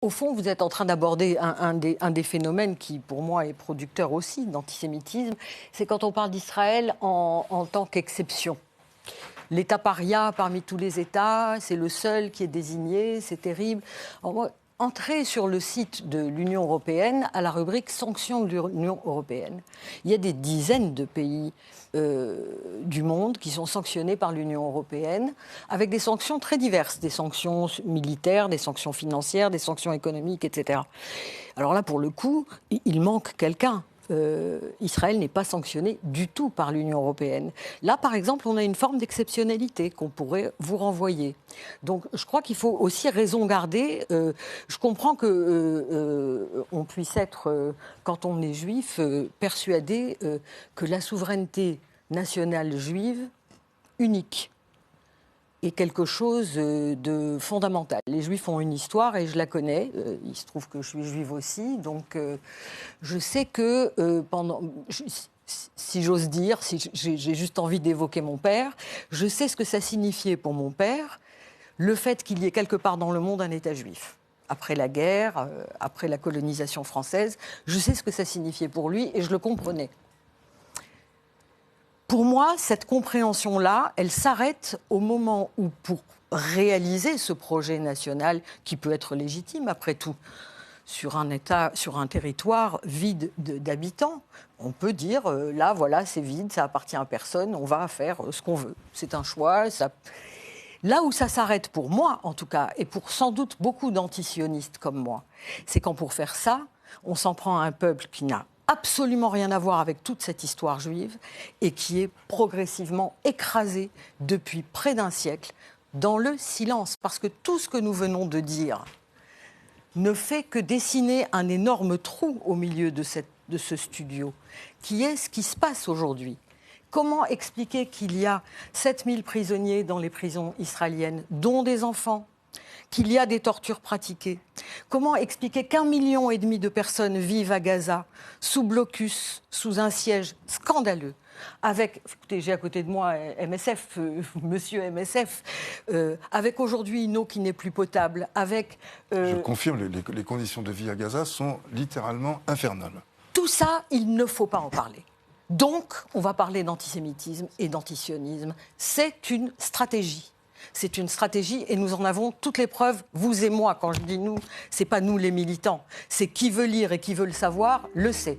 Au fond, vous êtes en train d'aborder un des phénomènes qui, pour moi, est producteur aussi d'antisémitisme. C'est quand on parle d'Israël en tant qu'exception. L'État paria parmi tous les États, c'est le seul qui est désigné, c'est terrible. Alors moi, entrez sur le site de l'Union européenne à la rubrique sanctions de l'Union européenne. Il y a des dizaines de pays du monde qui sont sanctionnés par l'Union européenne avec des sanctions très diverses, des sanctions militaires, des sanctions financières, des sanctions économiques, etc. Alors là, pour le coup, il manque quelqu'un. Israël n'est pas sanctionné du tout par l'Union européenne. Là, par exemple, on a une forme d'exceptionnalité qu'on pourrait vous renvoyer. Donc, je crois qu'il faut aussi raison garder. Je comprends qu'on puisse être, quand on est juif, persuadé que la souveraineté nationale juive, unique, est quelque chose de fondamental. Les Juifs ont une histoire et je la connais. Il se trouve que je suis juive aussi, donc je sais que si j'ose dire, si j'ai juste envie d'évoquer mon père, je sais ce que ça signifiait pour mon père, le fait qu'il y ait quelque part dans le monde un État juif. Après la guerre, après la colonisation française, je sais ce que ça signifiait pour lui et je le comprenais. Pour moi, cette compréhension-là, elle s'arrête au moment où, pour réaliser ce projet national, qui peut être légitime après tout, sur un État, sur un territoire vide d'habitants, on peut dire, là, voilà, c'est vide, ça appartient à personne, on va faire ce qu'on veut. C'est un choix. Là où ça s'arrête pour moi, en tout cas, et pour sans doute beaucoup d'antisionistes comme moi, c'est quand pour faire ça, on s'en prend à un peuple qui n'a absolument rien à voir avec toute cette histoire juive et qui est progressivement écrasé depuis près d'un siècle dans le silence. Parce que tout ce que nous venons de dire ne fait que dessiner un énorme trou au milieu de ce studio, qui est ce qui se passe aujourd'hui. Comment expliquer qu'il y a 7000 prisonniers dans les prisons israéliennes, dont des enfants, qu'il y a des tortures pratiquées? Comment expliquer qu'1,5 million de personnes vivent à Gaza, sous blocus, sous un siège scandaleux, avec, écoutez, j'ai à côté de moi MSF, monsieur MSF, avec aujourd'hui une eau qui n'est plus potable, avec... Je confirme, les conditions de vie à Gaza sont littéralement infernales. Tout ça, il ne faut pas en parler. Donc, on va parler d'antisémitisme et d'antisionisme. C'est une stratégie. C'est une stratégie et nous en avons toutes les preuves, vous et moi. Quand je dis nous, c'est pas nous les militants. C'est qui veut lire et qui veut le savoir, le sait.